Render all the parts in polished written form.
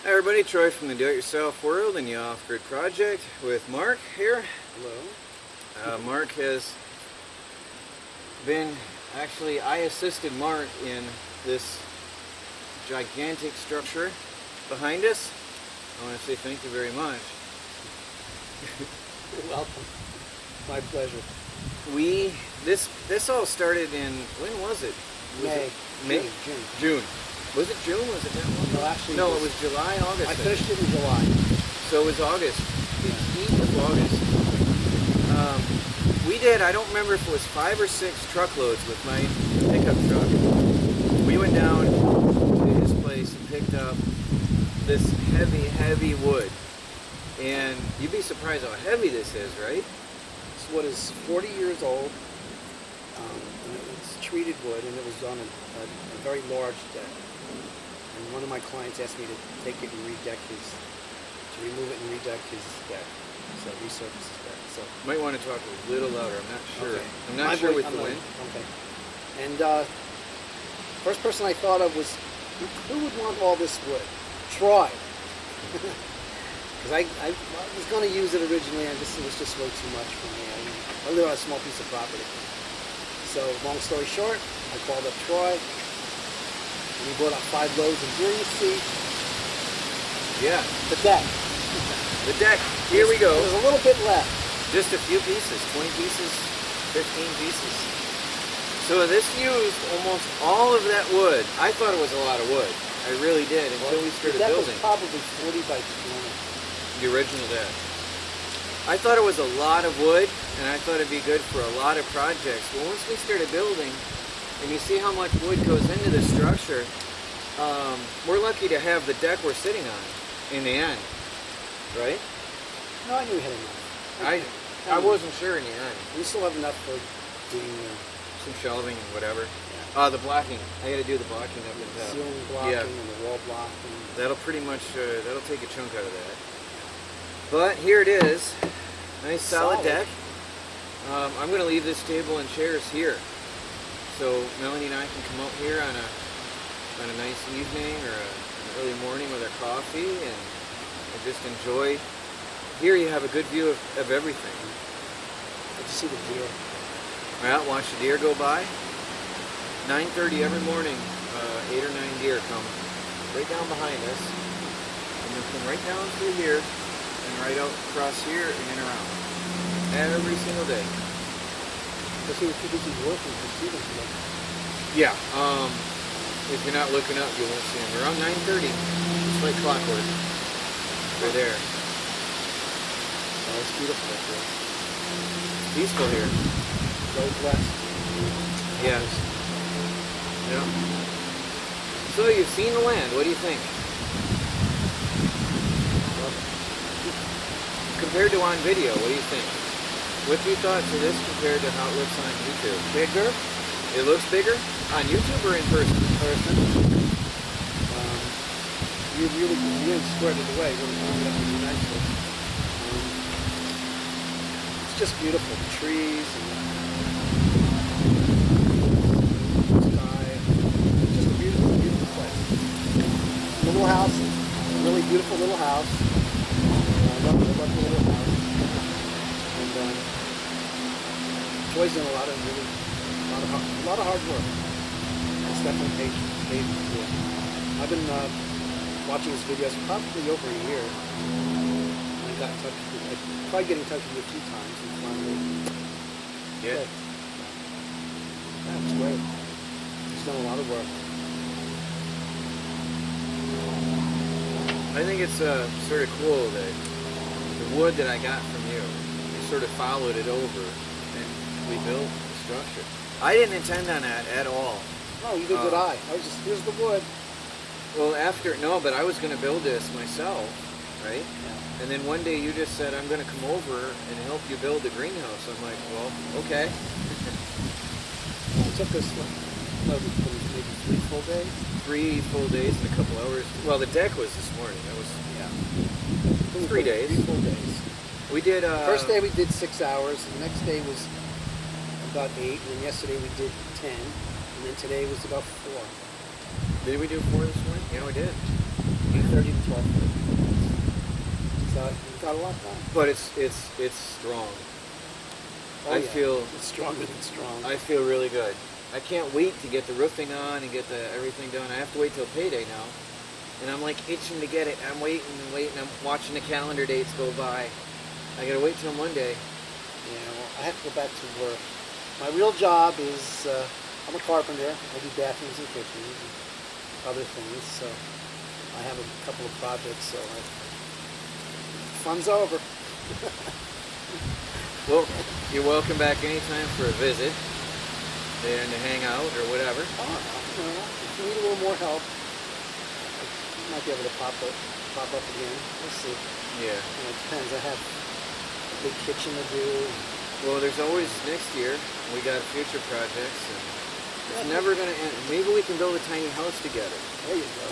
Hi everybody, Troy from the Do-It-Yourself World and the Off-Grid Project with Mark here. Hello. Mark has been, actually I assisted Mark in this gigantic structure behind us. I want to say thank you very much. You're welcome. My pleasure. This all started in, when was it? May. June. Was it June? Was it that long? No, actually. No, it was July, August. I finished it in July. So it was August. The heat of August. We did, I don't remember if it was 5 or 6 truckloads with my pickup truck. We went down to his place and picked up this heavy, heavy wood. And you'd be surprised how heavy this is, right? This wood is 40 years old. And it's treated wood, and it was on a very large deck. And one of my clients asked me to take it and remove it and redeck his deck. So resurface his deck. So Might want to talk a little louder, I'm not sure. Okay. I'm not sure with the wind. Okay. And first person I thought of was, who would want all this wood? Troy. Because I was going to use it originally, and it was just way too much for me. I live on a small piece of property. So long story short, I called up Troy. And he brought out 5 loads of gear, you see. Yeah. The deck. The deck. Here we go. There's a little bit left. Just a few pieces, 20 pieces, 15 pieces. So this used almost all of that wood. I thought it was a lot of wood. I really did until we started the deck building. was probably 40 by 20. The original deck. I thought it was a lot of wood, and I thought it'd be good for a lot of projects. But once we started building, and you see how much wood goes into this structure, we're lucky to have the deck we're sitting on in the end, right? No, I knew we had enough. I wasn't sure in the end. We still have enough for doing Some shelving and whatever. yeah. The blocking. I got to do the blocking up and the top. ceiling blocking Yeah. and the wall blocking. That'll pretty much, that'll take a chunk out of that. But here it is. Nice solid deck. I'm going to leave this table and chairs here. So Melanie and I can come out here on a nice evening or an early morning with our coffee and just enjoy. Here you have a good view of everything. Did you see the deer? Well, watch the deer go by. 9:30 every morning, 8 or 9 deer come right down behind us. And they'll come right down through here and right out across here and in around. Every single day. Because he was too busy working to see them today. Yeah. If you're not looking up, you won't see them. Around 9:30, it's like clockwork. They're there. Oh, it's beautiful up there. Peaceful here. Goes west. Yeah. Yeah. So you've seen the land. What do you think? Compared to on video, what do you think? What's your thoughts of this compared to how it looks on YouTube? Bigger. It looks bigger? On YouTube or in person? In person. You really squared it away. Really found it up really nicely. It's just beautiful. The trees and the sky. It's just a beautiful place. The little house, a really beautiful little house. I love the little house. And Troy's done a lot of hard work. It's definitely patience. I've been watching his videos for probably over a year. I got in touch with him. I tried getting in touch with you a few times and finally. Yeah. That's great. He's done a lot of work. I think it's sort of cool that the wood that I got from you, you sort of followed it over and we built the structure. I didn't intend on that at all. No, you did good eye. I was just, here's the wood. Well, but I was going to build this myself, right? Yeah. And then one day you just said, I'm going to come over and help you build the greenhouse. I'm like, well, okay. It took us, maybe 3 full days? 3 full days and a couple hours. Well, the deck was this morning. That was 3 days. 3 full days. We did... First day we did 6 hours. The next day was about 8. And then yesterday we did 10. And then today was about 4. Did we do 4 this morning? Yeah, we did. 8:30 to 12:30. So you've got a lot done. But it's strong. Oh, I yeah. feel It's stronger than strong. I feel really good. I can't wait to get the roofing on and get everything done. I have to wait till payday now. And I'm like itching to get it. I'm waiting and waiting. I'm watching the calendar dates go by. I gotta wait till Monday. Yeah, well, I have to go back to work. My real job is, I'm a carpenter. I do bathrooms and kitchens and other things. So I have a couple of projects. So fun's over. Well, you're welcome back anytime for a visit and to hang out or whatever. Oh, you know, if you need a little more help, you might be able to pop up again. We'll see. Yeah. You know, it depends. I have a big kitchen to do. Well, there's always next year. We got future projects, and it's never gonna end. Maybe we can build a tiny house together. There you go.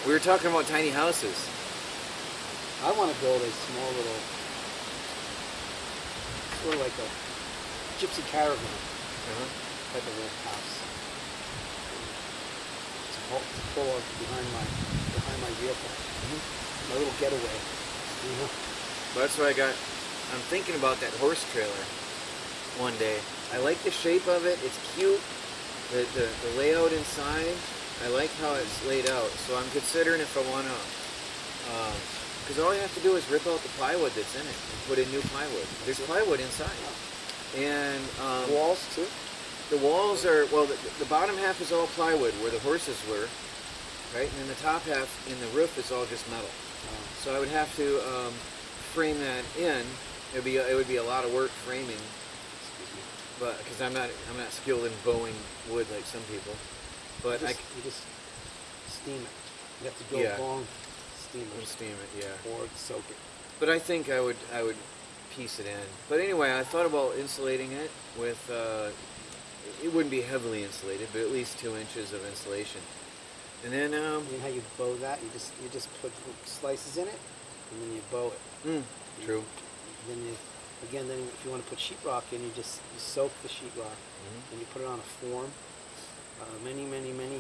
We were talking about tiny houses. I want to build a small little, sort of like a gypsy caravan type of little house. To pull up behind my vehicle. My little getaway. You know? Well, that's why I'm thinking about that horse trailer one day. I like the shape of it. It's cute. The layout inside. I like how it's laid out. So I'm considering if I want to, because all you have to do is rip out the plywood that's in it and put in new plywood. There's plywood inside. And Walls too? the walls are, well, the bottom half is all plywood where the horses were, right? And then the top half in the roof is all just metal. So I would have to frame that in. It would be a lot of work framing, but because I'm not skilled in bowing wood like some people. But You just steam it. You have to build long steamers. steam it, yeah. Or soak it. But I think I would piece it in. But anyway, I thought about insulating it with. It wouldn't be heavily insulated, but at least 2 inches of insulation. And then You know how you bow that? You just put slices in it, and then you bow it. True. Then if you want to put sheetrock in, you soak the sheetrock, and you put it on a form. Many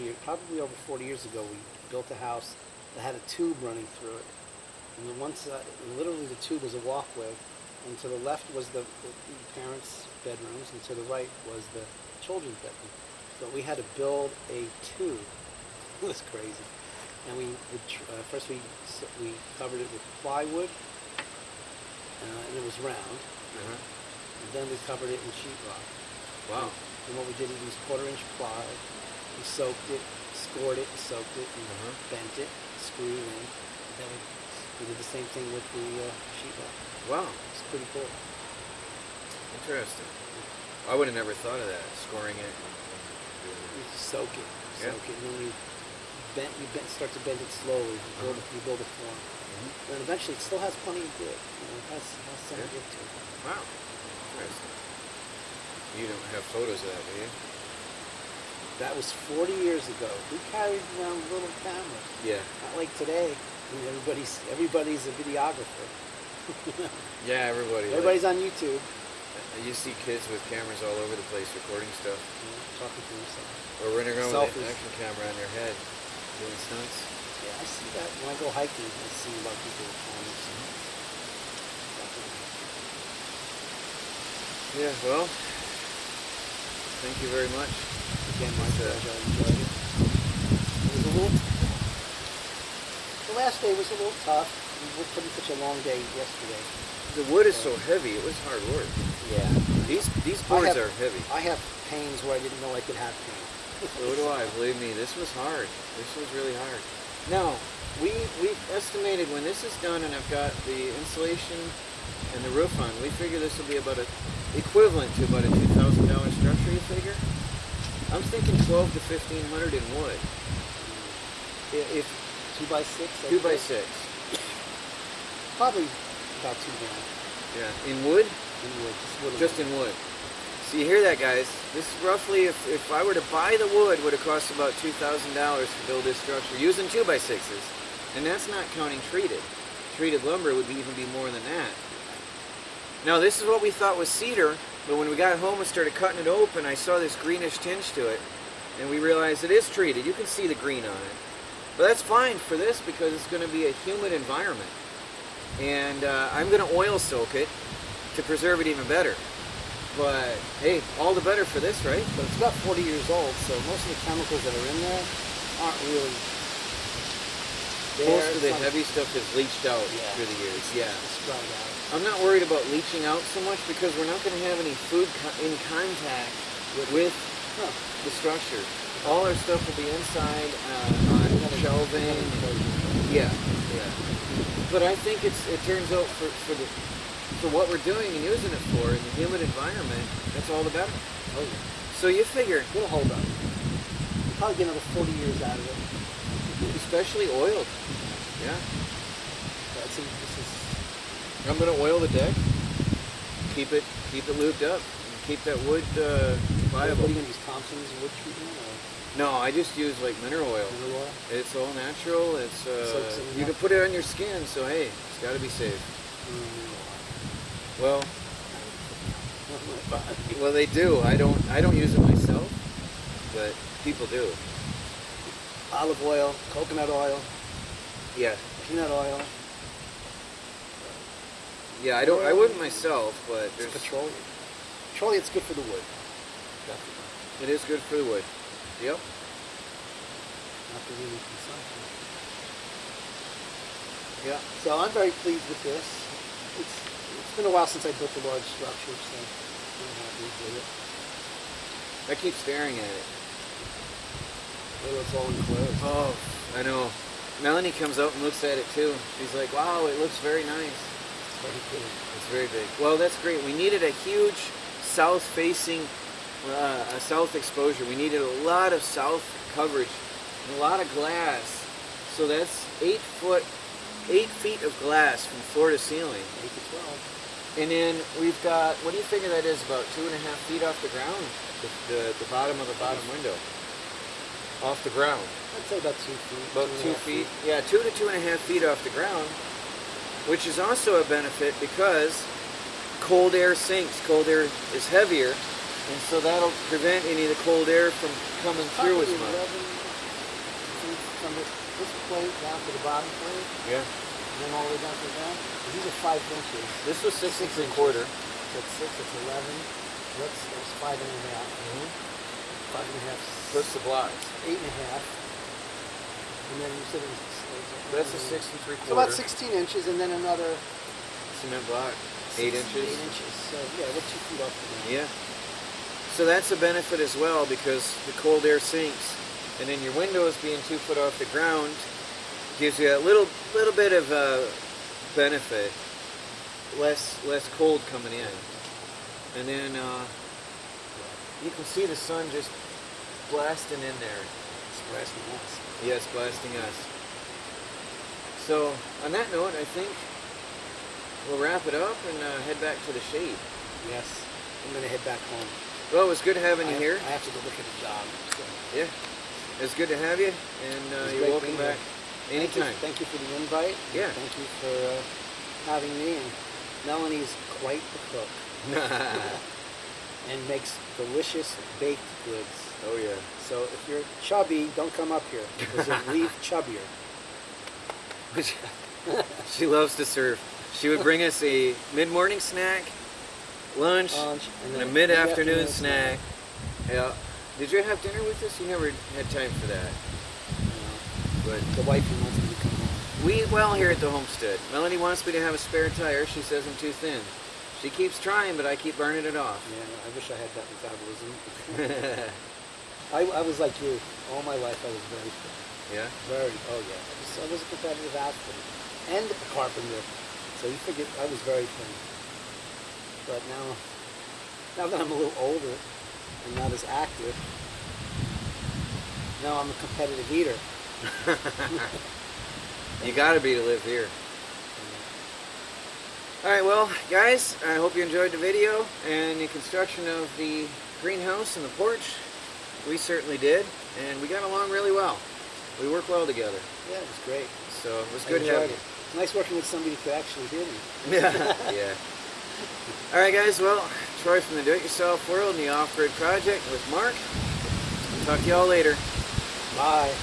years, probably over 40 years ago, we built a house that had a tube running through it. And then literally the tube was a walkway, and to the left was the parents' bedrooms, and to the right was the children's bedroom. But we had to build a tube. It was crazy. And first we covered it with plywood, and it was round. And then we covered it in sheetrock. Wow. And what we did, we used 1/4-inch ply. We soaked it, scored it, and soaked it, and bent it, screwed it in. And then we did the same thing with the sheetrock. Wow. It's pretty cool. Interesting. I would have never thought of that, scoring it. You just soak it, and then start to bend it slowly. You build a form. And eventually it still has plenty of grit. It has some grit to it. Wow. Interesting. You don't have photos of that, do you? That was 40 years ago. We carried around little cameras. Yeah. Not like today. I mean, everybody's a videographer. Yeah, everybody. Everybody's on YouTube. You see kids with cameras all over the place recording stuff. Talking to yourself. Or running around Selfies. with an action camera on their head, doing stunts. Yeah, I see that when I go hiking. I see a lot of people with cameras. Yeah, well, thank you very much. Again, my pleasure. I enjoyed it. The last day was a little tough. We couldn't such a long day yesterday. The wood is so heavy, it was hard work. Yeah. These boards are heavy. I have pains where I didn't know I could have pain. So do I, believe me, this was hard. This was really hard. Now, we estimated when this is done and I've got the insulation and the roof on, we figure this will be about equivalent to about a $2,000 structure, you figure? I'm thinking 12 to 1,500 in wood. If 2x6? 2x6. Probably about $2 grand. Yeah. In wood? In wood. Just in wood. So you hear that, guys? This is roughly, if I were to buy the wood, would have cost about $2,000 to build this structure using 2x6s. And that's not counting treated. Treated lumber would even be more than that. Now this is what we thought was cedar, but when we got home and started cutting it open, I saw this greenish tinge to it, and we realized it is treated. You can see the green on it. But that's fine for this because it's going to be a humid environment. And I'm going to oil soak it to preserve it even better. But hey, all the better for this, right? But it's about 40 years old, so most of the chemicals that are in there aren't really there. Most of the heavy stuff is leached out through the years. Yeah. It's dried out. I'm not worried about leaching out so much because we're not going to have any food in contact with the structure. All our stuff will be inside on shelving. Yeah. But I think it turns out for what we're doing and using it for in the humid environment, that's all the better. Oh yeah. So you figure it'll hold up. You'll probably get another 40 years out of it. Especially oiled. Yeah. This I'm gonna oil the deck. Keep it lubed up and keep that wood viable. What are you gonna use, Thompson's wood treatment? Or? No, I just use like mineral oil. Mineral oil? It's all natural. It's you can put it on your skin, so hey, it's got to be safe. Well, they do. I don't use it myself, but people do. Olive oil, coconut oil. Yeah. Peanut oil. Yeah, I wouldn't myself, but there's petroleum. Petroleum, it's good for the wood. Definitely. It is good for the wood. Yep. Not for human consumption. Yeah. So I'm very pleased with this. It's been a while since I built a large structure, so I'm happy with it. I keep staring at it. Well, it's all enclosed. Oh, I know. Melanie comes out and looks at it too. She's like, wow, it looks very nice. It's very big. It's very big. Well, that's great. We needed a huge south-facing, south exposure. We needed a lot of south coverage and a lot of glass. So that's 8 feet of glass from floor to ceiling. 8 to 12. And then we've got, what do you figure that is, about 2.5 feet off the ground? The bottom of the bottom window. Off the ground. I'd say about 2 feet. About 2 feet. Yeah, 2 to 2.5 feet off the ground, which is also a benefit because cold air sinks. Cold air is heavier, and so that'll prevent any of the cold air from coming through as much. From this plate down to the bottom plate. Yeah. And then all the way down to the ground. These are 5 inches. This was 6 3/4. So it's 6, it's 11. That's 5 and a half. 5 and a half. Plus the blocks. 8 and a half. And then you said it was that's a 6 3/4. So about 16 inches, and then another cement block. 8 inches. 8 inches. So yeah, we're 2 feet off the ground. Yeah. So that's a benefit as well because the cold air sinks, and then your windows being 2 foot off the ground gives you a little bit of benefit, less cold coming in, and then you can see the sun just blasting in there. It's blasting us. Yes, blasting us. So on that note, I think we'll wrap it up and head back to the shade. Yes, I'm gonna head back home. Well, it was good having you here. I have to go look at the job. So. Yeah, it's good to have you, and you're welcome back anytime. Thank you for the invite. Yeah. Thank you for having me. And Melanie's quite the cook. And makes delicious baked goods. Oh yeah. So if you're chubby, don't come up here because you'll leave chubbier. She loves to serve. She would bring us a mid-morning snack, lunch and a mid-afternoon snack. Yeah. Did you have dinner with us? You never had time for that. No. But the wife wants me to come home. Well, here at the homestead, Melanie wants me to have a spare tire. She says I'm too thin. She keeps trying, but I keep burning it off. Yeah, I wish I had that metabolism. I was like you. All my life I was very thin. Yeah? Very. Oh yeah. I was a competitive athlete and a carpenter. So you figure I was very thin. But now that I'm a little older and not as active, now I'm a competitive eater. You gotta be to live here. Alright, well, guys, I hope you enjoyed the video and the construction of the greenhouse and the porch. We certainly did, and we got along really well. We work well together. Yeah, it was great. So it was good having you. It's nice working with somebody who could actually hear me. Yeah. Alright, guys, well, Troy from the Do-It-Yourself World and the Off-Grid Project with Mark. Talk to y'all later. Bye.